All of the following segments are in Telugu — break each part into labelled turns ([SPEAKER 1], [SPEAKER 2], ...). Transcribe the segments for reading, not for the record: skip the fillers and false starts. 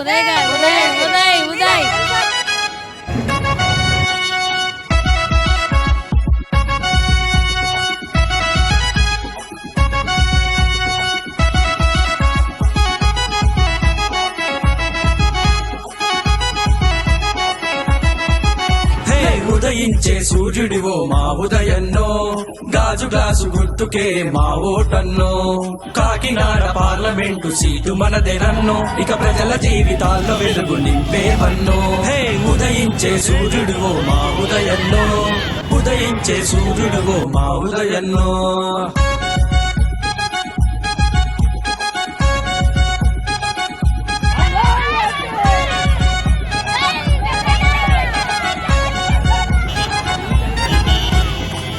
[SPEAKER 1] ఉదయ్
[SPEAKER 2] ఉదయించే సూర్యుడివో మా ఉదయన్నో, గాజు గ్లాసు గుర్తుకే మా ఓటన్నో, కాకినాడ పార్లమెంటు సీటు మనదేనన్నో, ఇక ప్రజల జీవితాల్లో వెలుగు నింపేవన్నో. హే ఉదయించే సూర్యుడివో మా ఉదయన్నో, ఉదయించే సూర్యుడివో మా ఉదయన్నో.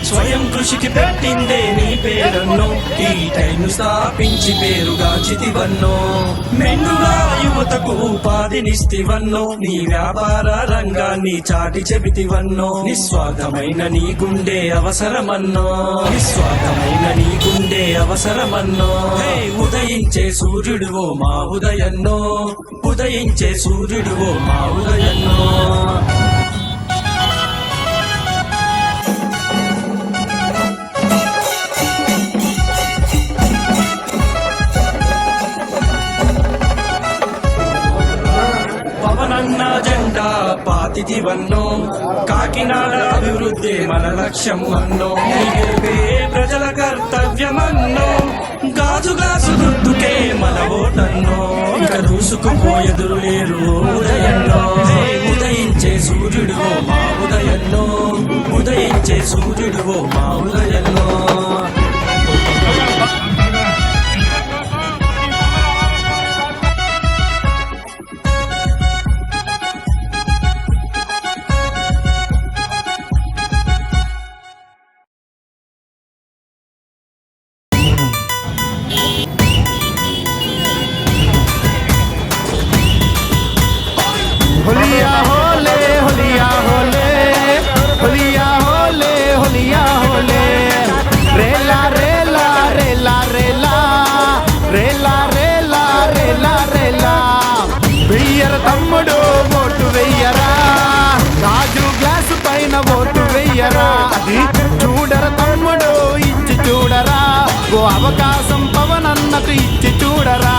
[SPEAKER 2] స్వయం కృషికి పెట్టిందే నీ పేరన్నో, ఈ టైను స్థాపించి పేరుగాంచితివన్నో, మెండుగా యువతకు ఉపాధినిస్తివన్నో, నీ వ్యాపార రంగాన్ని చాటి చెబితివన్నో, నిస్వార్థమైన నీ గుండె అవసరమన్నో, నిస్వార్థమైన నీ గుండె అవసరమన్నో. హే ఉదయించే సూర్యుడివో మా ఉదయన్నో, ఉదయించే సూర్యుడివో మా ఉదయన్నో. పవనన్న జెండా పాతిదివన్నో, కాకినాడ అభివృద్ధి మన లక్ష్యం అన్నో, నీ గెలుపే ప్రజల కర్తవ్యమన్నో, గాజు గ్లాసు గుర్తుకే మన ఓటన్నో, ఇక దూసుకుపోయెదురు లేరు ఉదయన్నో. ఉదయించే సూర్యుడివో మా ఉదయన్నో, ఉదయించే సూర్యుడివో మా ఉదయన్నో.
[SPEAKER 3] होलिया होले होलिया होले होलिया होले होलिया होले रेला रेला रेला रेला रेला रेला रेला रेला వెయ్యర తమ్ముడు ఓటు వెయ్యరా, రాజు గ్లాసు పైన ఓటు వెయ్యరా, అది చూడర తమ్ముడు ఇచ్చి చూడరా, ఓ అవకాశం పవనన్నకు ఇచ్చి చూడరా.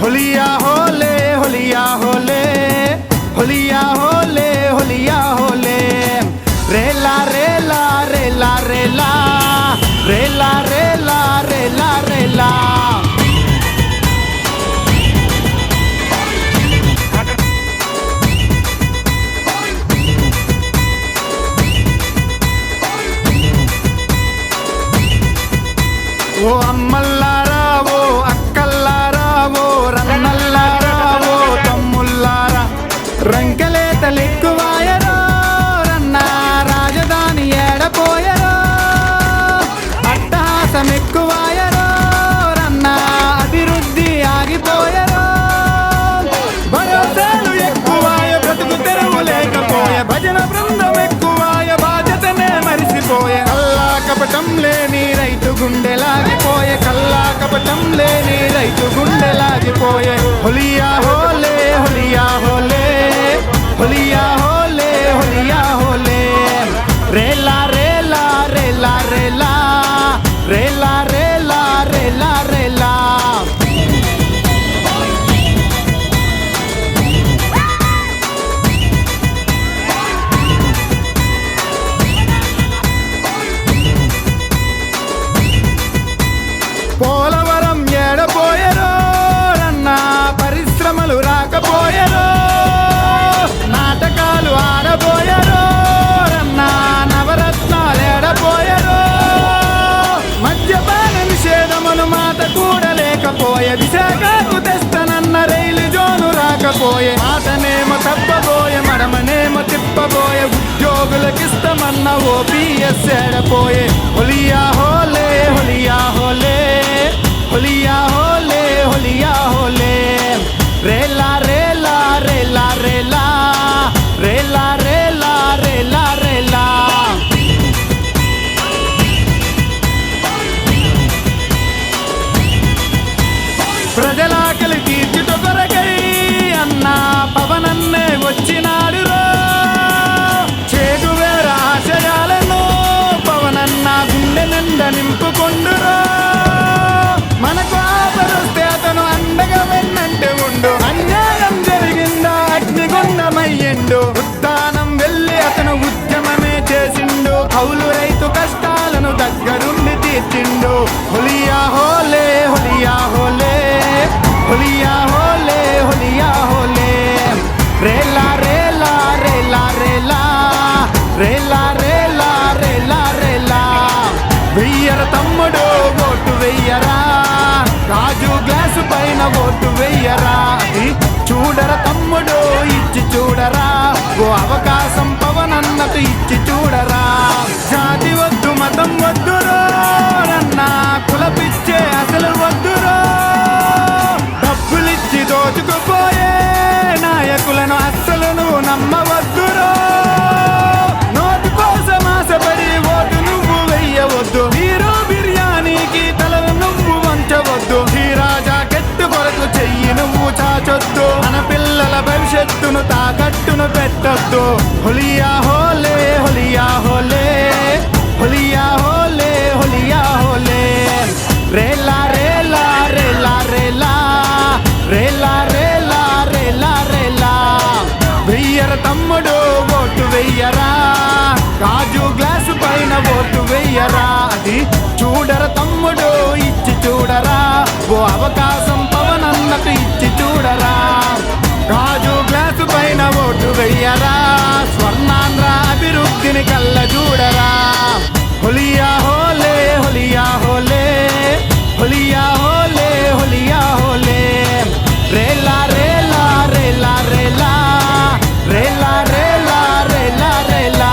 [SPEAKER 3] హోలియా హోలే హోలియా హోలే होलिया होले होलिया होले रेला रेला रेला रेला रेला रेला रेला रेला. ఓ అమ్మల్లారా ఓ అక్కల్లారా ఓ రన్నల్లారా ఓ తమ్ముల్లారా, రంకెలేతలెక్కువాయరో రన్న రాజధాని ఏడపోయరో, అట్టహాసమెక్కువాయరో రన్న అభివృద్ధి ఆగిపోయరో, భరోసాలు ఎక్కువాయ బ్రతుకు తెరువు లేకపోయ, భజన బృందం ఎక్కువాయ బాధ్యతనే మరిసిపోయే, కల్లా కపటం లేని రైతు గుండెలాగిపోయే, కల్లా కపటం లేని రైతు గుండెలాగిపోయే. హోలియా హోలే హోలియా హోలే होलिया होले होलिया होले रेला रेला रेला रेला रेला रेला रेला रेला. పోలవరం ఏడపోయరో రన్న పరిశ్రమలు రాకపోయరో, నాటకాలు ఆడబోయరో రన్న నవరత్నాలు ఏడబోయరో, మద్యపాన నిషేధమును మాట కూడా లేకపోయే, విశాఖకు తెస్తనన్న రైలు జోను రాకపోయే, మాటనేమో తప్పబోయే మడమనేమో తిప్పబోయే, ఉద్యోగులకిస్తమన్న ఓపీఎస్ ఏడపోయే. హోలియా హోలే హోలియా హోలే होलिया होले होलिया होले रेला रेला रेला रेला रेला रेला रेला रेला. ప్రజలాకలి తీర్చుట కొరకై పైన ఓటు వెయ్యరా. అది చూడరా తమ్ముడు ఇచ్చి చూడరా, ఓ అవకాశం పవన్ అన్నకు ఇచ్చి చూడరా. జాతి వద్దు మతం వద్దురో నన్నా, కులపిచ్చే అసలు వద్దురో. డబ్బులిచ్చి దోచుకుపోయే నాయకులను అస్సలు నువ్వు నమ్మవద్దురో. నోటు కోసం ఆశపడి ఓటు నువ్వు వెయ్యవద్దు. హీరో బిర్యానీకి తలను నువ్వు వంచవద్దు. హీరా జాకెట్టు కొరకు చెయ్యి నువ్వు చాచొద్దు. మన పిల్లల భవిష్యత్తును తాకట్టును పెట్టొద్దు. హోలియా హోలే హోలియా హోలే, హోలియా హోలే హోలియా హోలే. రేలా రేలా రేలా రేలా, రేలా రేలా రేలా రేలా. వెయ్యర తమ్ముడు ఓటు వెయ్యరా, గాజు గ్లాసు పైన ఓటు వెయ్యరా. అది చూడర తమ్ముడు ఇచ్చి చూడరా, ఓ అవకాశం పవన్ అన్నకు ఇచ్చి చూడరా. గాజు గ్లాసు పైన ఓటు వెయ్యరా, స్వర్ణాంధ్ర అభివృద్ధిని కళ్ళ చూడరా. హోలియా హోలే హోలియా హోలే, హోలియా హోలే హోలియా హోలే. రేలా రేలా రేలా రేలా, రేలా రేలా రేలా రేలా.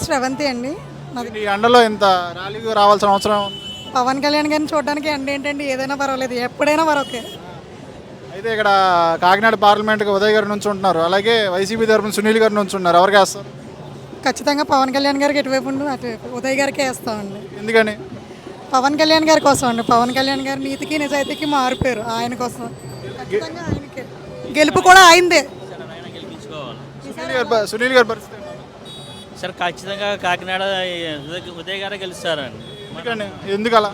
[SPEAKER 1] శ్రవంతి అండి. మాది
[SPEAKER 4] ఈ ఎండలో ఇంత ర్యాలీకి రావాల్సిన అవసరం ఉంది.
[SPEAKER 1] పవన్ కళ్యాణ్ గారిని చూడడానికి ఎండ ఏంటండి, ఏదైనా పర్వాలేదు, ఎప్పుడైనా వరకే.
[SPEAKER 4] అయితే ఇక్కడ కాకినాడ పార్లమెంట్కి ఉదయ్ గారి నుంచి ఉంటున్నారు, అలాగే వైసీపీ తరఫున సునీల్ గారి నుంచి ఉన్నారు. ఎవరికి వేస్తారు?
[SPEAKER 1] ఖచ్చితంగా పవన్ కళ్యాణ్ గారికి ఎటువైపు ఉండు అటువైపు ఉదయ్ గారికే వేస్తామండి.
[SPEAKER 4] ఎందుకని?
[SPEAKER 1] పవన్ కళ్యాణ్ గారి కోసం అండి. పవన్ కళ్యాణ్ గారి నీతికి నిజాయితీకి మారిపోయారు. ఆయన కోసం ఖచ్చితంగా ఆయనకే గెలుపు కూడా అయిందే.
[SPEAKER 4] సునీల్ గారి పరిస్థితి ఏంటి?
[SPEAKER 5] సార్ ఖచ్చితంగా కాకినాడ ఉదయ్ గారే గెలుస్తారండి.
[SPEAKER 4] ఎందుకని? ఎందుకు అలా?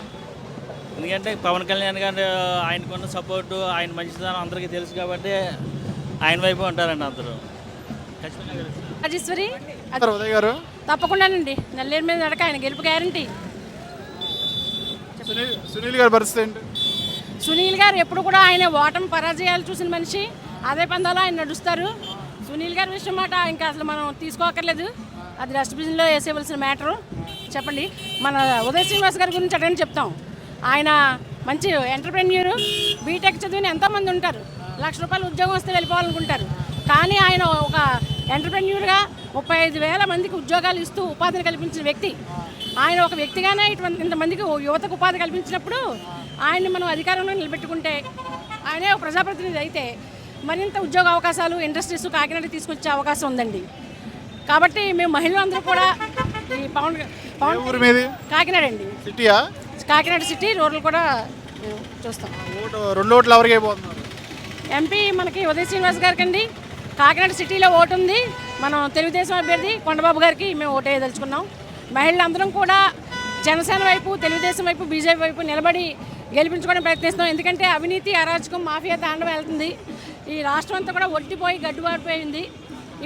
[SPEAKER 5] ఎందుకంటే పవన్ కళ్యాణ్ గారు ఆయనకున్న సపోర్టు, ఆయన మంచితనం అందరికీ తెలుసు కాబట్టి ఆయన వైపు ఉంటారండి అందరూ. ఖచ్చితంగా గెలుస్తారు.
[SPEAKER 6] రాజేశ్వరి
[SPEAKER 4] ఉదయ్ గారు
[SPEAKER 6] తప్పకుండానండి, నల్లేరు మీద నడక, ఆయన గెలుపు గ్యారంటీ.
[SPEAKER 4] సునీల్ గారి పరిస్థితి ఏంటి?
[SPEAKER 6] సునీల్ గారు ఎప్పుడు కూడా ఆయన ఓటమి పరాజయాలు చూసిన మనిషి, అదే పందాలో ఆయన నడుస్తారు. సునీల్ గారి విషయం మాట ఇంకా అసలు మనం తీసుకోకర్లేదు, అది డస్ట్బిన్లో వేసేవలసిన మ్యాటరు. చెప్పండి, మన ఉదయ్ శ్రీనివాస్ గారి గురించి అటెండ్ చెప్తాం. ఆయన మంచి ఎంటర్ప్రెన్యూరు, బీటెక్ చదివిన ఎంతోమంది ఉంటారు, ₹1,00,000 ఉద్యోగం వస్తే వెళ్ళిపోవాలనుకుంటారు. కానీ ఆయన ఒక ఎంటర్ప్రెన్యూర్గా 35,000 మందికి ఉద్యోగాలు ఇస్తూ ఉపాధిని కల్పించిన వ్యక్తి. ఆయన ఒక వ్యక్తిగానే ఇంతమందికి యువతకు ఉపాధి కల్పించినప్పుడు ఆయన్ని మనం అధికారంలో నిలబెట్టుకుంటే, ఆయనే ఒక ప్రజాప్రతినిధి అయితే మరింత ఉద్యోగ అవకాశాలు, ఇండస్ట్రీస్ కాకినాడ తీసుకొచ్చే అవకాశం ఉందండి. కాబట్టి మేము మహిళలందరూ కూడా ఈ
[SPEAKER 4] ఊరు మీది?
[SPEAKER 6] కాకినాడ అండి.
[SPEAKER 4] సిటీయా?
[SPEAKER 6] కాకినాడ సిటీ, రూరల్ కూడా చూస్తాం.
[SPEAKER 4] రెండు ఓట్లు ఎవరికి అయిపోతున్నారు?
[SPEAKER 6] ఎంపీ మనకి ఉదయ్ శ్రీనివాస్ గారికి అండి. కాకినాడ సిటీలో ఓటు ఉంది. మనం తెలుగుదేశం అభ్యర్థి కొండబాబు గారికి మేము ఓటు వేయదలుచుకున్నాం. మహిళలందరం కూడా జనసేన వైపు, తెలుగుదేశం వైపు, బీజేపీ వైపు నిలబడి గెలిపించుకోవడం ప్రయత్నిస్తున్నాం. ఎందుకంటే అవినీతి, అరాచకం, మాఫియా తాండవం వెళ్తుంది. ఈ రాష్ట్రం అంతా కూడా ఒట్టిపోయి గడ్డుబారిపోయింది.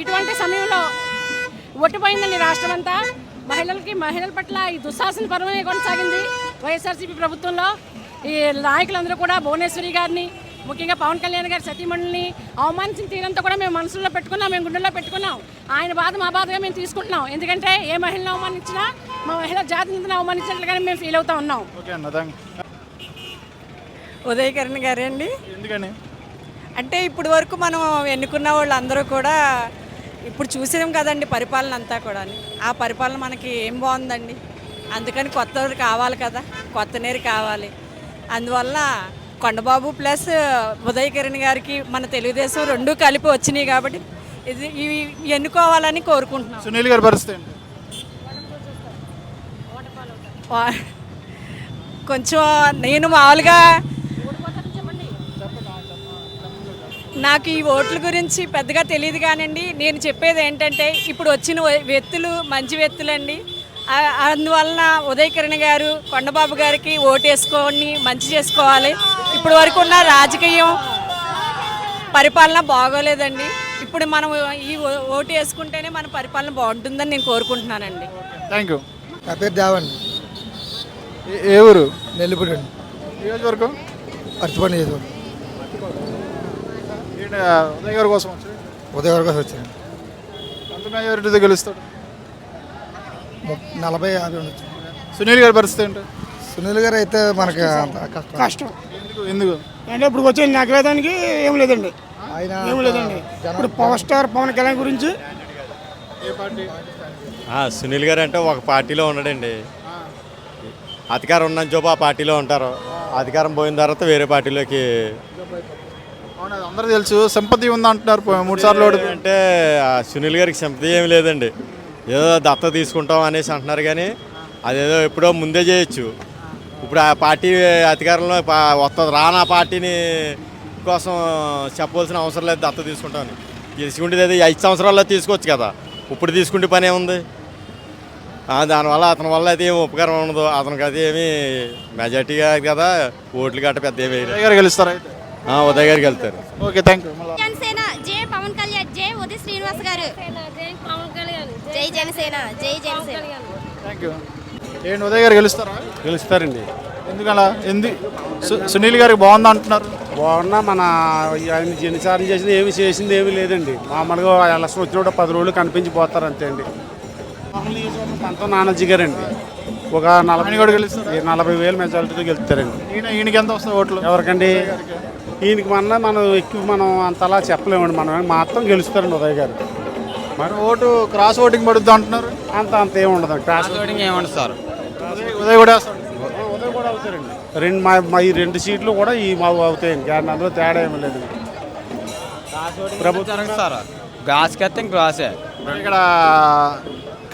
[SPEAKER 6] ఇటువంటి సమయంలో ఒట్టిపోయిందండి రాష్ట్రం అంతా. మహిళల పట్ల ఈ దుశ్శాసన పరమే కొనసాగింది వైఎస్ఆర్సీపీ ప్రభుత్వంలో. ఈ నాయకులందరూ కూడా భువనేశ్వరి గారిని, ముఖ్యంగా పవన్ కళ్యాణ్ గారి సతీమణుల్ని అవమానించిన తీరంతా కూడా మేము మనసులో పెట్టుకున్నాం, మేము గుండెల్లో పెట్టుకున్నాం. ఆయన బాధ మా బాధగా మేము తీసుకుంటున్నాం. ఎందుకంటే ఏ మహిళను అవమానించినా మా మహిళ జాతిని అవమానించినట్లుగానే మేము ఫీల్ అవుతూ ఉన్నాం.
[SPEAKER 7] ఉదయ్ కిరణ్ గారే అండి.
[SPEAKER 4] ఎందుకని?
[SPEAKER 7] అంటే ఇప్పుడు వరకు మనం ఎన్నుకున్న వాళ్ళందరూ కూడా ఇప్పుడు చూసాం కదండి పరిపాలన అంతా కూడా. ఆ పరిపాలన మనకి ఏం బాగుందండి. అందుకని కొత్తవారు కావాలి కదా, కొత్త నీరు కావాలి. అందువల్ల కొండబాబు ప్లస్ ఉదయ్ కిరణ్ గారికి మన తెలుగుదేశం రెండూ కలిపి వచ్చినాయి కాబట్టి ఇది ఇవి ఎన్నుకోవాలని కోరుకుంటున్నాం.
[SPEAKER 4] సునీల్ గారి పరిస్థితి ఏంటి?
[SPEAKER 7] కొంచెం నేను మామూలుగా నాకు ఈ ఓట్ల గురించి పెద్దగా తెలియదు కానండి. నేను చెప్పేది ఏంటంటే ఇప్పుడు వచ్చిన వ్యక్తులు మంచి వ్యక్తులండి. అందువలన ఉదయ్ కిరణ్ గారు కొండబాబు గారికి ఓటేసుకొని మంచి చేసుకోవాలి. ఇప్పుడు వరకు ఉన్న రాజకీయం పరిపాలన బాగోలేదండి. ఇప్పుడు మనం ఈ ఓటు వేసుకుంటేనే మన పరిపాలన బాగుంటుందని నేను కోరుకుంటున్నానండి.
[SPEAKER 4] Thank you.
[SPEAKER 8] నా పేరు దేవన్,
[SPEAKER 4] ఏ ఊరు?
[SPEAKER 8] నెల్లిపూడి అండి,
[SPEAKER 4] నియోజకవర్గం
[SPEAKER 8] అర్చిపండి నియోజకవర్గం.
[SPEAKER 4] ఏంటి ఉదయ్ గారి కోసం వచ్చి
[SPEAKER 8] ఉదయవర్గం వచ్చాను.
[SPEAKER 4] ఎంత మెజారిటీతో గెలుస్తాడు?
[SPEAKER 8] 40-50 ఉండొచ్చు.
[SPEAKER 4] సునీల్ గారి పరిస్థితి ఏంటి?
[SPEAKER 8] సునీల్ గారు అయితే మనకి అంత కష్టం.
[SPEAKER 4] ఎందుకు
[SPEAKER 9] అంటే ఇప్పుడు వచ్చే నగరానికి ఏం లేదండి,
[SPEAKER 8] ఆయన
[SPEAKER 9] ఏం లేదండి. ఇప్పుడు పవర్ స్టార్ పవన్ కళ్యాణ్ గురించి
[SPEAKER 4] ఏ పార్టీ?
[SPEAKER 10] సునీల్ గారు అంటే ఒక పార్టీలో ఉన్నాడండి. అధికారం ఉన్న జోబు ఆ పార్టీలో ఉంటారు. అధికారం పోయిన తర్వాత వేరే పార్టీలోకి.
[SPEAKER 4] అవును, అది అందరూ తెలుసు. సింపతి ఉంది అంటున్నారు 3 సార్లు
[SPEAKER 10] అంటే సునీల్ గారికి సింపతి ఏమి లేదండి. ఏదో దత్త తీసుకుంటాం అనేసి అంటున్నారు, కానీ అదేదో ఎప్పుడో ముందే చేయొచ్చు. ఇప్పుడు ఆ పార్టీ అధికారంలో వస్తుంది రానా పార్టీని కోసం చెప్పవలసిన అవసరం లేదు. దత్త తీసుకుంటామని తీసుకుంటే 5 సంవత్సరాల్లో తీసుకోవచ్చు కదా. ఇప్పుడు తీసుకుంటే పని ఏముంది? దానివల్ల అతని వల్ల అయితే ఏమి ఉపకారం ఉండదు. అతనికి అది ఏమి మెజార్టీగా కదా, ఓట్లు గట్ట పెద్ద ఏమి
[SPEAKER 4] ఉదయ్ గారు గెలుస్తారు అయితే.
[SPEAKER 10] ఉదయ్ గారికి వెళ్తారు.
[SPEAKER 4] Okay, thank you.
[SPEAKER 11] జనసేన జై పవన్ కళ్యాణ్, జై ఉదయ్ శ్రీనివాస్ గారు, జై జనసేన, జై జనసేన.
[SPEAKER 4] Thank you. ఏంటి ఉదయ్ గారు గెలుస్తారా?
[SPEAKER 10] గెలుస్తారండి.
[SPEAKER 4] ఎందుకలా? సునీల్ గారికి బాగుంది అంటున్నారు.
[SPEAKER 12] బాగున్నా మన ఆయన జనసారం చేసింది చేసింది ఏమీ లేదండి. మామూలుగా ఎలక్షన్ వచ్చినప్పుడు 10 రోజులు కనిపించిపోతారు అంతే అండి. పంతం నానాజీ గారండి ఒక 40,000 మెజారిటీతో గెలుస్తారండి.
[SPEAKER 4] ఈయనకి ఎంత వస్తాయి ఓట్లు?
[SPEAKER 12] ఎవరికండి? ఈయనకి మనం ఎక్కువ మనం అంతలా చెప్పలేమండి. మనం మాత్రం గెలుస్తారండి ఉదయ్ గారు.
[SPEAKER 4] మరి ఓటు క్రాస్ ఓటింగ్ పడుద్ది అంటున్నారు.
[SPEAKER 12] అంత ఏమి ఉండదు. క్రాస్
[SPEAKER 5] ఓటింగ్ ఏమంటారు సార్?
[SPEAKER 4] ఉదయ్ కూడా వేస్తాడు.
[SPEAKER 12] ఉదయ్ కూడా అవుతారండి. మా ఈ 2 సీట్లు కూడా ఈ మా అవుతాయండి. కానీ అందులో తేడా ఏమి లేదండి.
[SPEAKER 5] ప్రభుత్వం సార్ గ్రాస్కి గ్రాసే.
[SPEAKER 4] ఇక్కడ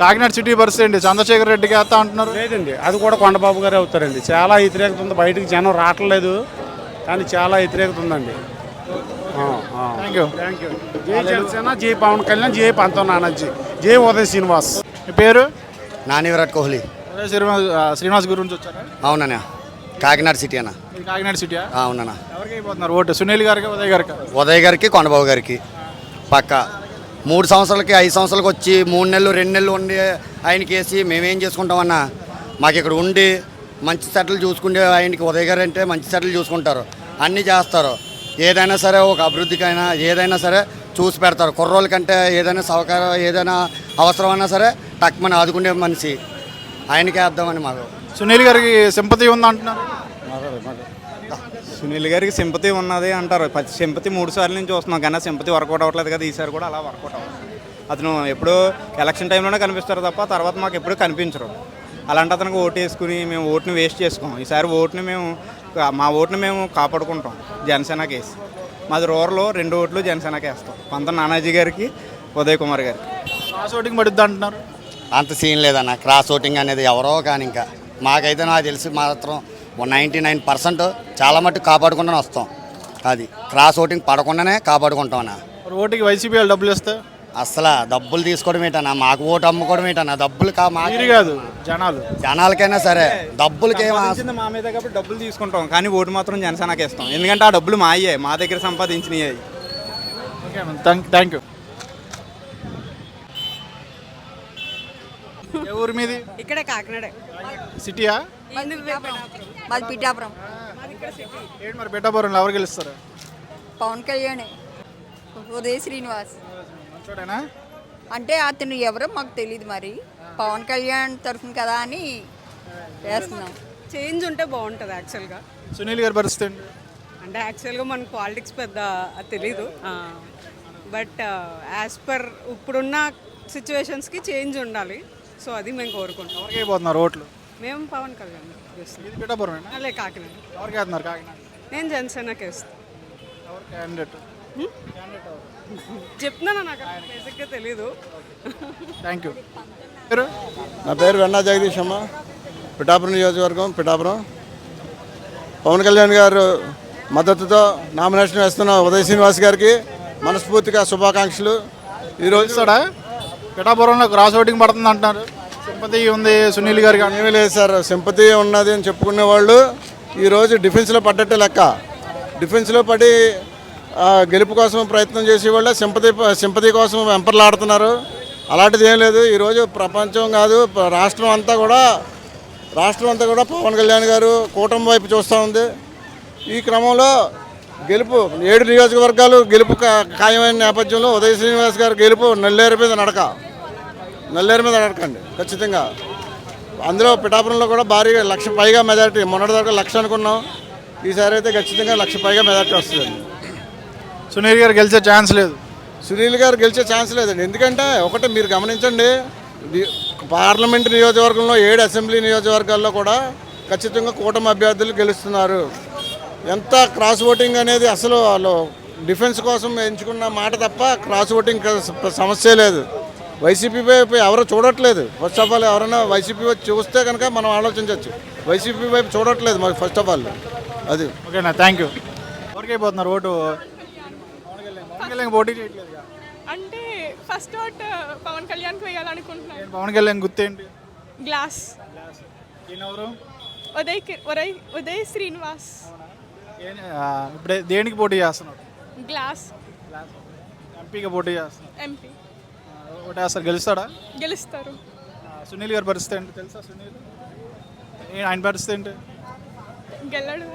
[SPEAKER 4] కాకినాడ సిటీ పరిస్థితి ఏంటి? చంద్రశేఖర్ రెడ్డికి వేస్తా అంటున్నారు.
[SPEAKER 12] లేదండి, అది కూడా కొండబాబు గారే అవుతారండి. చాలా వ్యతిరేకత ఉంది. బయటకు జనం రావట్లేదు, కానీ చాలా వ్యతిరేకత ఉందండి.
[SPEAKER 4] Thank you.
[SPEAKER 12] జై జనసేన, జై పవన్ కళ్యాణ్, జై పంతం నానాజీ, జై ఉదయ్ శ్రీనివాస్.
[SPEAKER 4] మీ పేరు?
[SPEAKER 8] నాని విరాట్ కోహ్లీ.
[SPEAKER 4] ఉదయ్ శ్రీనివాస్ గురించి వచ్చారా?
[SPEAKER 8] అవునన్నా, కాకినాడ సిటీ అన్న.
[SPEAKER 4] ఇది కాకినాడ సిటీయా?
[SPEAKER 8] అవునన్నా.
[SPEAKER 4] ఎవరికి అయిపోతున్నారు ఓటు? సునీల్ గారికి, ఉదయ్ గారికి?
[SPEAKER 8] ఉదయ్ గారికి, కొండబాబు గారికి పక్క. 3 సంవత్సరాలకి 5 సంవత్సరాలకు వచ్చి 3 నెలలు 2 నెలలు ఉండి ఆయనకి వేసి మేమేం చేసుకుంటామన్నా? మాకు ఇక్కడ ఉండి మంచి సెటిల్ చూసుకుంటే ఆయనకి ఉదయ్ గారు అంటే మంచి సెటిల్ చూసుకుంటారు, అన్నీ చేస్తారు. ఏదైనా సరే ఒక అభివృద్ధికైనా ఏదైనా సరే చూసి పెడతారు. కుర్రోళ్ళ కంటే ఏదైనా సౌకర్యం ఏదైనా అవసరమైనా సరే టక్మని ఆదుకునే మనిషి. ఆయనకే అర్థమని మాకు.
[SPEAKER 4] సునీల్ గారికి సింపతి ఉంది అంటున్నారు.
[SPEAKER 10] సునీల్ గారికి సింపతి ఉన్నది అంటారు. సింపతి 3 సార్లు నుంచి చూస్తున్నాం, కానీ సింపతి వర్కౌట్ అవ్వట్లేదు కదా. ఈసారి కూడా అలా వర్కౌట్ అవ్వాలి. అతను ఎప్పుడూ ఎలక్షన్ టైంలోనే కనిపిస్తారు తప్ప తర్వాత మాకు ఎప్పుడూ కనిపించరు. అలాంటి అతనికి ఓటు వేసుకుని మేము ఓటుని వేస్ట్ చేసుకోం. ఈసారి మా ఓటుని మేము కాపాడుకుంటాం జనసేనకి వేసి. మాది రూరల్లో 2 ఓట్లు జనసేనకి వేస్తాం. పంతం నానాజీ గారికి, ఉదయ్ కుమార్ గారికి.
[SPEAKER 4] క్రాస్ ఓటింగ్ పడుద్ది అంటున్నారు.
[SPEAKER 8] అంత సీన్ లేదన్న. క్రాస్ ఓటింగ్ అనేది ఎవరో కానీ ఇంకా మాకైతే నాకు తెలిసి మాత్రం 99% చాలా మట్టుకు కాపాడుకుంటూనే వస్తాం. అది క్రాస్ ఓటింగ్ పడకుండానే కాపాడుకుంటాం అన్న.
[SPEAKER 4] ఓటుకి వైసీపీ వాళ్ళు డబ్బులు ఇస్తే
[SPEAKER 8] అసలు డబ్బులు తీసుకోవడం ఏంటన్నా? మాకు ఓటు అమ్ముకోవడం ఏంటన్నా? డబ్బులు
[SPEAKER 4] కాదు
[SPEAKER 8] జనాలకైనా సరే డబ్బులకి
[SPEAKER 10] మా మీద కాబట్టి డబ్బులు తీసుకుంటాం, కానీ ఓటు మాత్రం జనసేనకి ఇస్తాం. ఎందుకంటే ఆ డబ్బులు మా అయ్యాయి, మా దగ్గర సంపాదించినవి.
[SPEAKER 4] Okay, thank you. ఏ ఊరు మీది?
[SPEAKER 7] ఇక్కడ కాకినాడ
[SPEAKER 4] సిటీయా?
[SPEAKER 7] మాది పిఠాపురం.
[SPEAKER 4] ఏంటి మరి పిఠాపురంలో ఎవరు గెలుస్తారు?
[SPEAKER 7] పవన్ కళ్యాణ్, ఉదయ్ శ్రీనివాస్.
[SPEAKER 4] మంచోడేనా?
[SPEAKER 7] అంటే అతను ఎవరో మాకు తెలియదు, మరి పవన్ కళ్యాణ్ తరఫున కదా అని వేస్తున్నాం. చేంజ్ ఉంటే బాగుంటుంది యాక్చువల్గా.
[SPEAKER 4] సునీల్ గారి పరిస్థితి ఏంటి?
[SPEAKER 7] అంటే యాక్చువల్గా మనకు పాలిటిక్స్ పెద్ద తెలీదు, బట్ యాజ్ పర్ ఇప్పుడున్న సిచ్యువేషన్స్కి చేంజ్ ఉండాలి. సో అది మేము కోరుకుంటాం.
[SPEAKER 4] ఎవరికి అయిపోతున్నారు ఓట్లు?
[SPEAKER 7] మేము పవన్ కళ్యాణ్
[SPEAKER 4] ఇది పిఠాపురమేనా?
[SPEAKER 7] అలే కాకినాడ.
[SPEAKER 4] ఎవరికి వేస్తున్నారు కాకినాడ?
[SPEAKER 7] నేను జనసేనకి వేస్తాను.
[SPEAKER 4] ఎవరు క్యాండిడేట్?
[SPEAKER 7] చెప్తున్నాను, నాకు బేసిక్గా తెలీదు.
[SPEAKER 4] Thank you.
[SPEAKER 12] నా పేరు వెన్నా జగదీష్ అమ్మ, పిఠాపురం నియోజకవర్గం, పిఠాపురం. పవన్ కళ్యాణ్ గారు
[SPEAKER 8] మద్దతుతో నామినేషన్ వేస్తున్న ఉదయ్ శ్రీనివాస్ గారికి మనస్ఫూర్తిగా శుభాకాంక్షలు.
[SPEAKER 4] ఈరోజు కూడా పిఠాపురంలో క్రాస్ ఓటింగ్ పడుతుంది అంటున్నారు. సింపతి ఉంది సునీల్ గారికి.
[SPEAKER 8] ఏమీ లేదు సార్, సింపతి ఉన్నది అని చెప్పుకునే వాళ్ళు ఈరోజు డిఫెన్స్లో పడ్డట్టే లెక్క. డిఫెన్స్లో పడి గెలుపు కోసం ప్రయత్నం చేసేవాళ్ళే సింపతి కోసం వెంపర్లాడుతున్నారు. అలాంటిది ఏం లేదు. ఈరోజు ప్రపంచం కాదు, రాష్ట్రం అంతా కూడా పవన్ కళ్యాణ్ గారు కూటమి వైపు చూస్తూ ఉంది. ఈ క్రమంలో గెలుపు 7 నియోజకవర్గాలు గెలుపు ఖాయమైన నేపథ్యంలో ఉదయ్ శ్రీనివాస్ గారు గెలుపు నల్లేరు మీద నడకండి ఖచ్చితంగా. అందులో పిఠాపురంలో కూడా భారీగా 1,00,000 పైగా మెజారిటీ. మొన్నటిదాకా 1,00,000 అనుకున్నాం, ఈసారి అయితే ఖచ్చితంగా 1,00,000 పైగా మెజారిటీ వస్తుంది.
[SPEAKER 4] సునీల్ గారు గెలిచే ఛాన్స్ లేదు.
[SPEAKER 8] సునీల్ గారు గెలిచే ఛాన్స్ లేదండి. ఎందుకంటే ఒకటి మీరు గమనించండి, పార్లమెంట్ నియోజకవర్గంలో 7 అసెంబ్లీ నియోజకవర్గాల్లో కూడా ఖచ్చితంగా కూటమి అభ్యర్థులు గెలుస్తున్నారు. ఎంత క్రాస్ ఓటింగ్ అనేది అసలు వాళ్ళు డిఫెన్స్ కోసం ఎంచుకున్న మాట తప్ప క్రాస్ ఓటింగ్ సమస్య లేదు. వైసీపీ వైపు ఎవరు చూడట్లేదు. ఫస్ట్ ఆఫ్ ఆల్ ఎవరైనా వైసీపీ వైపు చూస్తే కనుక మనం ఆలోచించవచ్చు. వైసీపీ వైపు చూడట్లేదు మరి ఫస్ట్ ఆఫ్ ఆల్. అది
[SPEAKER 4] ఓకేనా, థ్యాంక్ యూ. ఎవరికి అయిపోతున్నారు ఓటు? పవన్ కళ్యాణ్ పోటీ చేయట్లేదు
[SPEAKER 13] అంటే ఫస్ట్ ఓట్ పవన్ కళ్యాణ్కి వేయాలనుకుంటున్నాను.
[SPEAKER 4] పవన్ కళ్యాణ్ గుర్తేంటి?
[SPEAKER 13] గ్లాస్.
[SPEAKER 4] ఎవరు?
[SPEAKER 13] ఉదయ్ శ్రీనివాస్.
[SPEAKER 4] ఇప్పుడు దేనికి పోటీ చేస్తున్నారు?
[SPEAKER 13] గ్లాస్.
[SPEAKER 4] ఎంపీగా పోటీ చేస్తున్నారు.
[SPEAKER 13] ఎంపీ.
[SPEAKER 4] ఓటేస్తారు, గెలుస్తాడా?
[SPEAKER 13] గెలుస్తారు.
[SPEAKER 4] సునీల్ గారి పరిస్థితి ఏంటి తెలుసా? సునీల్ ఆయన పరిస్థితి ఏంటి?
[SPEAKER 13] గెలడు.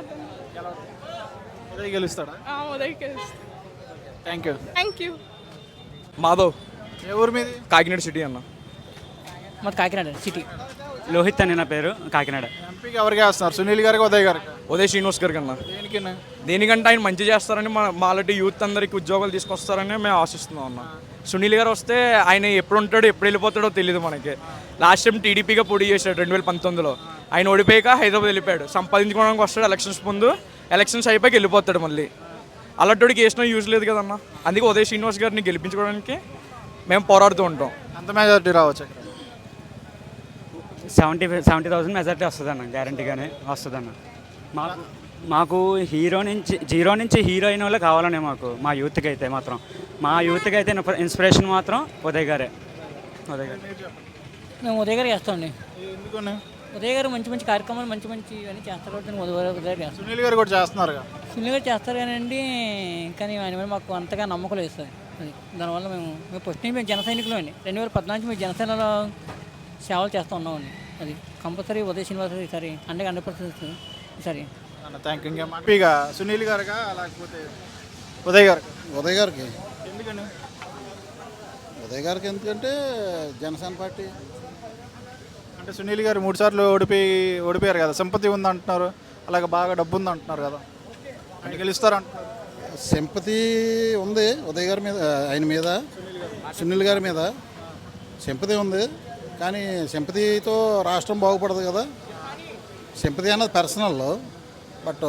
[SPEAKER 4] ఉదయ్ గెలుస్తాడా?
[SPEAKER 13] ఉదయ్ గెలుస్తాడు.
[SPEAKER 4] Thank you.
[SPEAKER 14] మాధవ్.
[SPEAKER 4] ఏ ఊరు మీది?
[SPEAKER 14] కాకినాడ సిటీ అన్న.
[SPEAKER 15] మాది కాకినాడ సిటీ. లోహిత్ అని నా పేరు, కాకినాడ.
[SPEAKER 4] ఎంపీకి ఎవరికి వేస్తున్నారు? సునీల్ గారికి, ఉదయ్ గారికి?
[SPEAKER 14] ఉదయ్ శ్రీనివాస్ గారికి అన్న. దేనికంటే ఆయన మంచి చేస్తారని మాలాంటి యూత్ అందరికి ఉద్యోగాలు తీసుకొస్తారని మేము ఆశిస్తున్నాం అన్న. సునీల్ గారు వస్తే ఆయన ఎప్పుడు ఉంటాడో ఎప్పుడు వెళ్ళిపోతాడో తెలియదు మనకి. లాస్ట్ టైం టీడీపీగా పోటీ చేశాడు 2019లో. ఆయన ఓడిపోయాక హైదరాబాద్ వెళ్ళిపోయాడు. సంపాదించుకోవడానికి వస్తాడు ఎలక్షన్స్ ముందు, ఎలక్షన్స్ అయిపోయాక వెళ్ళిపోతాడు మళ్ళీ. అలాంటికి వేసినా యూజ్ లేదు కదన్న. అందుకే ఉదయ్ శ్రీనివాస్ గారిని గెలిపించుకోవడానికి మేము పోరాడుతూ ఉంటాం.
[SPEAKER 4] అంత మెజారిటీ రావచ్చు.
[SPEAKER 15] 70,000 మెజారిటీ వస్తుందన్న, గ్యారంటీగానే వస్తుందన్న. మాకు జీరో నుంచి హీరోయిన్ వాళ్ళే కావాలనే మా యూత్కి అయితే మాత్రం. మా యూత్కి అయితే ఇన్స్పిరేషన్ మాత్రం ఉదయ్ గారే. మేము ఉదయ్ గారు చేస్తామండి. ఉదయ్ గారు మంచి కార్యక్రమాలు మంచి ఇవన్నీ చేస్తారు. ఉదయ్ గారు
[SPEAKER 4] సునీల్ గారు కూడా చేస్తున్నారు.
[SPEAKER 15] సునీల్ గారు చేస్తారు కానీ ఆయన మీద మాకు అంతగా నమ్మకం లేదు సార్. అది దానివల్ల మేము ఫస్ట్ నుంచి మేము జన సైనికులు అండి. 2014 మేము జనసేనలో సేవలు చేస్తూ ఉన్నామండి. అది కంపల్సరీ ఉదయ్ శ్రీనివాస్ ఈసారి 100% ఈసారి.
[SPEAKER 4] Thank you. ఎంపీగా సునీల్ గారుగా లేకపోతే ఉదయ్ గారు?
[SPEAKER 16] ఉదయ్ గారికి.
[SPEAKER 4] ఎందుకని
[SPEAKER 16] ఉదయ్ గారికి? ఎందుకంటే జనసేన పార్టీ.
[SPEAKER 4] అంటే సునీల్ గారు 3 సార్లు ఓడిపోయారు కదా, సింపతి ఉంది అంటున్నారు, అలాగే బాగా డబ్బు ఉంది అంటున్నారు కదా, ఆయన గెలుస్తారు అంటున్నారు.
[SPEAKER 16] సింపతి ఉంది ఉదయ్ గారి మీద, ఆయన మీద, సునీల్ గారి మీద సింపతి ఉంది. కానీ సింపతితో రాష్ట్రం బాగుపడదు కదా. సింపతి అన్నది పర్సనల్, బట్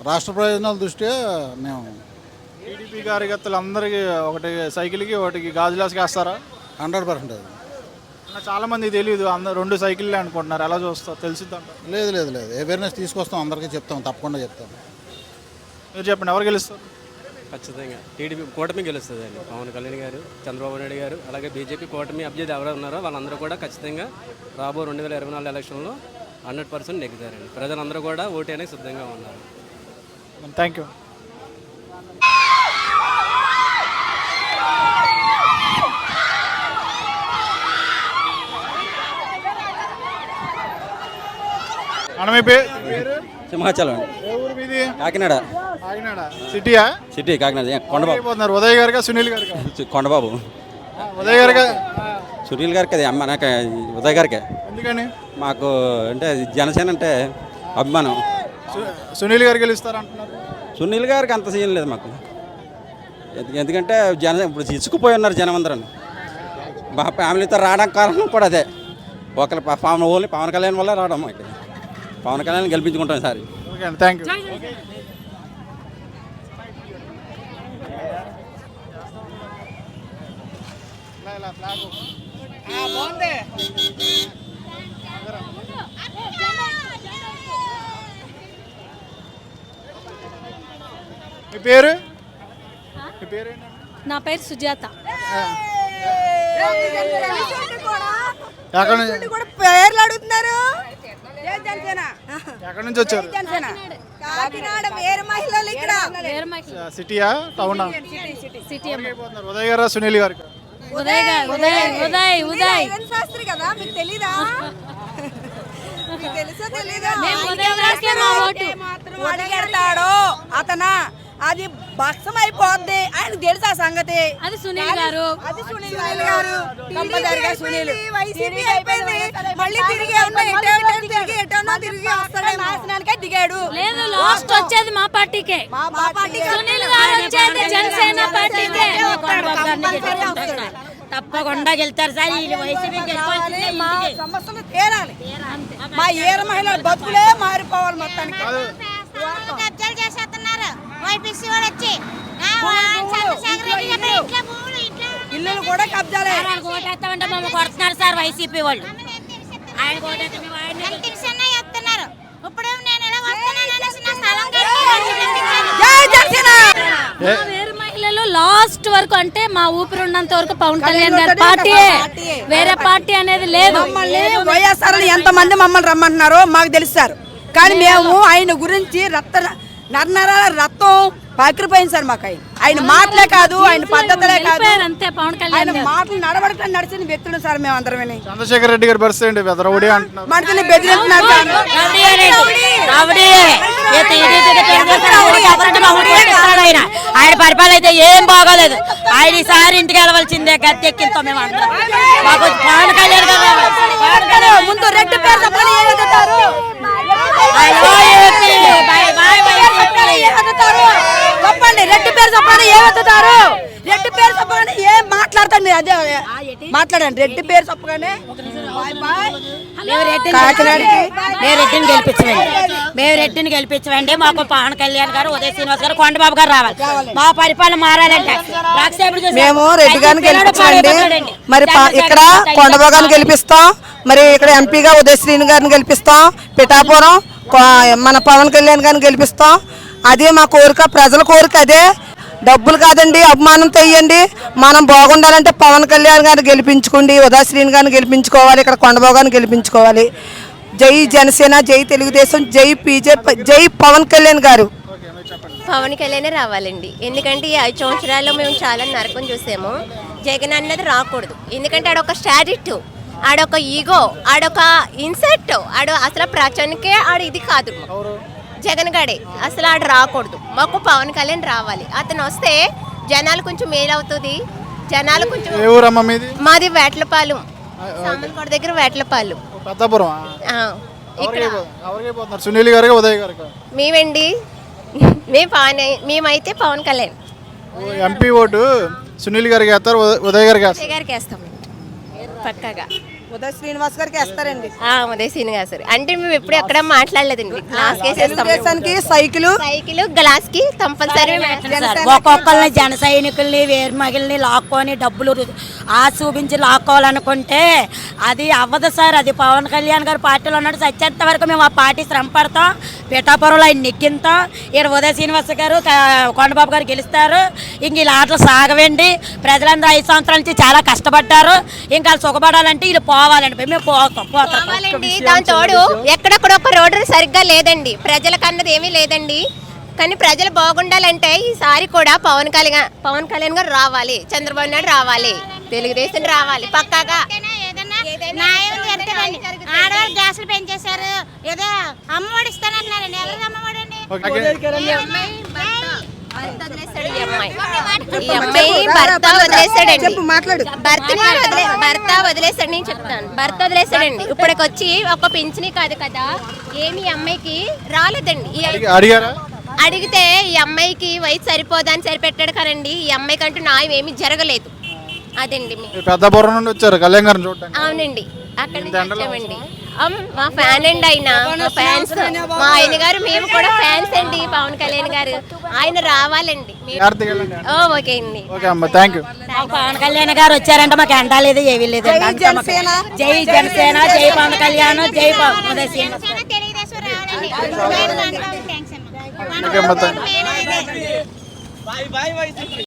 [SPEAKER 16] రాష్ట్ర ప్రయోజనాల దృష్ట్యా మేము
[SPEAKER 4] టీడీపీ కార్యకర్తలు అందరికీ ఒకటి సైకిల్కి ఒకటికి గాజులాస్కి వేస్తారా?
[SPEAKER 16] 100%.
[SPEAKER 4] చాలా మంది తెలియదు, అందరు 2 సైకిళ్ళే అనుకుంటున్నారు. ఎలా చూస్తారు? తెలిసిద్దంట?
[SPEAKER 16] లేదు అవేర్నెస్ తీసుకొస్తాం, అందరికీ చెప్తాం, తప్పకుండా చెప్తాం.
[SPEAKER 4] మీరు చెప్పండి, ఎవరు గెలుస్తారు?
[SPEAKER 17] ఖచ్చితంగా టీడీపీ కూటమి గెలుస్తుంది అండి. పవన్ కళ్యాణ్ గారు, చంద్రబాబు నాయుడు గారు, అలాగే బీజేపీ కూటమి అభ్యర్థి ఎవరు ఉన్నారో వాళ్ళందరూ కూడా ఖచ్చితంగా రాబో 2024 ఎలక్షన్లో 100% నెగ్గుతారండి. ప్రజలందరూ కూడా ఓటేయడానికి సిద్ధంగా ఉన్నారు.
[SPEAKER 4] Thank you.
[SPEAKER 18] సింహాచలం. కాకినాడ
[SPEAKER 4] సిటీయా?
[SPEAKER 18] సిటీ కాకినాడ. కొండబాబు.
[SPEAKER 4] ఉదయ్ గారు, సునీల్ గారు?
[SPEAKER 18] కొండబాబు.
[SPEAKER 4] ఉదయ్ గారు.
[SPEAKER 18] సునీల్ గారికి అది అమ్మ, నాకు ఉదయ్ గారికే.
[SPEAKER 4] ఎందుకని?
[SPEAKER 18] మాకు అంటే జనసేన అంటే అభిమానం.
[SPEAKER 4] సునీల్ గారు గెలుస్తారంటున్నారు.
[SPEAKER 18] సునీల్ గారికి అంత సీన్ లేదు మాకు. ఎందుకంటే ఇప్పుడు ఇసుకుపోయి ఉన్నారు జనం అందరం. మా ఫ్యామిలీతో రావడానికి కారణం కూడా అదే. ఓన్లీ పవన్ కళ్యాణ్ వల్ల రావడం. ఇక్కడ పవన్ కళ్యాణ్ గెలిపించుకుంటాం ఈసారి.
[SPEAKER 4] Thank you. మీ పేరు? మీ పేరు
[SPEAKER 11] నా పేరు సుజాత.
[SPEAKER 4] ఎక్కడి నుంచి
[SPEAKER 7] పేర్లు అడుగుతున్నారు.
[SPEAKER 4] ఎక్కడి నుంచి వచ్చారు?
[SPEAKER 7] కాకినాడ వేరే మహిళలు ఇక్కడ.
[SPEAKER 4] సిటీయా టౌనా?
[SPEAKER 11] సిటీ.
[SPEAKER 4] ఉదయ్ గారా సునీల్ గారు?
[SPEAKER 11] ఉదయ్ ఉదయ్ ఉదయ్
[SPEAKER 7] శాస్త్రి కదా, మీకు తెలీదా? మీకు తెలుసో తెలీదా? అడిగెడతాడో అతనా, అది భక్షం అయిపోద్ది. ఆయన తెలుసు ఆ సంగతి.
[SPEAKER 11] అది సునీల్ గారు.
[SPEAKER 7] అది సునీల్ గారు. కంపల్సరిగా సునీల్. వైసీపీ అయిపోయింది. మళ్ళీ తిరిగి నాశనానికే దిగాడు.
[SPEAKER 11] లేదు, లాస్ట్ వచ్చేది మా పార్టీకే. సునీల్ గారు వచ్చేది జనసేన పార్టీకే. తప్పకుండా గెలుతారు సార్.
[SPEAKER 7] మా సమస్యలు తీరాలి. మా ఏర మహిళల బతుకులే మారిపోవాలి మొత్తానికి.
[SPEAKER 11] కబ్జాలు చేసేస్తున్నారు వైపీసీ వాడు వచ్చి.
[SPEAKER 7] ఇల్లు కూడా కబ్జాలే.
[SPEAKER 11] ఓటేస్తామంటే మమ్మల్ని కొడుతున్నారు సార్ వైసీపీ వాళ్ళు. ఆయన చెప్తున్నారు. ఇప్పుడు నేను ఎలా వేరే మహిళలు లాస్ట్ వరకు, అంటే మా ఊపిరి ఉన్నంత వరకు పవన్ కళ్యాణ్ గారి పార్టీ, వేరే పార్టీ అనేది లేదు.
[SPEAKER 7] వైఎస్ఆర్ ఎంత మంది మమ్మల్ని రమ్మంటున్నారో మాకు తెలుస్తారు. కానీ మేము ఆయన గురించి నరనరాల రక్తం పగిలిపోయింది సార్ మాకు. ఆయన మాటలే కాదు, ఆయన పద్ధతులే కాదు,
[SPEAKER 11] అంతే. పవన్ కళ్యాణ్
[SPEAKER 7] మాటలు నడవడక నడిచిన వ్యక్తులు సార్ మేము అందరం.
[SPEAKER 4] చంద్రశేఖర్ రెడ్డి గారి పరిస్థితి ఏంటి? రౌడీ అంటున్నారు.
[SPEAKER 7] మనుషుల్ని బెదిరిస్తున్నారు.
[SPEAKER 15] ఆయన పరిపాలన అయితే ఏం బాగోలేదు. ఆయన ఈసారి ఇంటికి వెళ్ళవలసిందే. గద్దెక్కింతో మేము అందరం మాకు పవన్ కళ్యాణ్ గారు
[SPEAKER 7] ముందు రెడ్డి పేరు చెప్పని ఏమవుతారు? చెప్పండి, రెడ్డి పేరు చెప్పని ఏమవుతారు? రెడ్డి పేరు చెప్పగానే ఏం మాట్లాడతారు మీరు? అదే మాట్లాడండి. రెడ్డి పేరు చెప్పగానే
[SPEAKER 15] మేము రెడ్డిని గెలిపించండి. మాకు పవన్ కళ్యాణ్ గారు, ఉదయ్ శ్రీనివాస్ గారు, కొండబాబు గారు రావాలి. మా పరిపాలన మారాలంటే
[SPEAKER 7] మేము రెడ్డి గారిని గెలిపించండి. మరి ఇక్కడ కొండబాబు గారిని గెలిపిస్తాం. మరి ఇక్కడ ఎంపీగా ఉదయ్ శ్రీని గారిని గెలిపిస్తాం. పిఠాపురం మన పవన్ కళ్యాణ్ గారిని గెలిపిస్తాం. అదే మా కోరిక, ప్రజల కోరిక అదే. డబ్బులు కాదండి, అభిమానం తెయ్యండి. మనం బాగుండాలంటే పవన్ కళ్యాణ్ గారిని గెలిపించుకోండి, ఉదయ్ శ్రీని గారిని గెలిపించుకోవాలి, ఇక్కడ కొండబాబు గారిని గెలిపించుకోవాలి. జై జనసేన, జై తెలుగుదేశం, జై బీజేపీ, జై పవన్ కళ్యాణ్ గారు.
[SPEAKER 11] పవన్ కళ్యాణ్ రావాలండి. ఎందుకంటే ఈ 5 సంవత్సరాల్లో మేము చాలా నరకం చూసాము. జగన్ అన్నది రాకూడదు. ఎందుకంటే ఆడొక స్టాటిట్, ఆడొక ఈగో, ఆడొక ఇన్సెట్, ఆడు అసలు ప్రచారానికే ఆడు ఇది కాదు. జగన్ గాడే అసలు ఆడు రాకూడదు. మాకు పవన్ కళ్యాణ్ రావాలి. అతను వస్తే జనాలు కొంచెం మేలవుతుంది. జనాలు కొంచెం. మాది వేట్లపాలెం, సామలకోట దగ్గర వేట్లపాలెం.
[SPEAKER 4] సునీల్ గారు, ఉదయ్ గారు?
[SPEAKER 11] మేమండి, మేమైతే పవన్ కళ్యాణ్.
[SPEAKER 4] ఎంపీ ఓటు సునీల్ గారికి వేస్తారు, ఉదయ్ గారికి
[SPEAKER 11] వేస్తాం పక్కగా.
[SPEAKER 7] ఉదయ్ శ్రీనివాస్ గారికి వేస్తారండి.
[SPEAKER 11] ఉదయ్ శ్రీనివాస్ గారు అంటే మేము ఎప్పుడు ఎక్కడ మాట్లాడలేదండి.
[SPEAKER 7] తెలుగుదేశానికి సైకిల్
[SPEAKER 11] గ్లాస్ కి కంపల్సరీ.
[SPEAKER 15] ఒక్కొక్కరిని జన సైనికుల్ని, వేరు మహిళని లాక్కొని డబ్బులు చూపించి లాక్కోవాలనుకుంటే అది అవ్వదు సార్. అది పవన్ కళ్యాణ్ గారు పార్టీలో ఉన్నాడు. సత్యంత వరకు మేము ఆ పార్టీ శ్రమ పడతాం. పిఠాపురంలో ఆయన నెక్కింతాం. ఇక్కడ ఉదయ్ శ్రీనివాస్ గారు, కొండబాబు గారు గెలుస్తారు. ఇంక ఇలా ఆటలు సాగవండి. ప్రజలందరూ 5 సంవత్సరాల నుంచి చాలా కష్టపడ్డారు. ఇంకా సుఖపడాలంటే వీళ్ళు పోవాలండి. మేము
[SPEAKER 11] పోవాలండి. దాని తోడు ఎక్కడెక్కడ ఒక రోడ్డు సరిగ్గా లేదండి. ప్రజలకు అన్నది ఏమీ లేదండి. కానీ ప్రజలు బాగుండాలంటే ఈసారి కూడా పవన్ కళ్యాణ్ గారు రావాలి, చంద్రబాబు నాయుడు రావాలి, తెలుగుదేశం రావాలి పక్కాగా.
[SPEAKER 19] ఆడవాళ్ళు గ్యాసులు పెంచేశారు. ఏదో అమ్మఒడి ఇస్తానంటున్నారండి. ఎవరు అమ్మఒడి అండి?
[SPEAKER 11] భర్త వదిలేసాడు. నేను చెప్తాను, భర్త వదిలేసాడండి. ఇప్పటికి వచ్చి ఒక పింఛని కాదు కదా, ఏమి అమ్మాయికి రాలేదండి. అడిగితే ఈ అమ్మాయికి వయసు సరిపోదని సరిపెట్టాడు కదండి. ఈ అమ్మాయికి అంటూ న్యాయం ఏమి జరగలేదు. అదండి.
[SPEAKER 4] పెద్దపురం నుండి వచ్చారు కళ్యాణ్ గారిని చూడడానికి?
[SPEAKER 11] అవునండి, అక్కడి నుంచి వచ్చామండి. మా ఫ్యాన్ అండి ఆయన, మా ఫ్యాన్స్, మా ఆయన గారు. మేము కూడా ఫ్యాన్స్ అండి పవన్ కళ్యాణ్ గారు. ఆయన రావాలండి. ఓకే అండి,
[SPEAKER 15] పవన్ కళ్యాణ్ గారు వచ్చారంటే మాకు ఎండా లేదు, ఏమీ లేదు. జై జనసేన, జై పవన్ కళ్యాణ్, జై Uday Srinivas.
[SPEAKER 20] Bye bye YCP.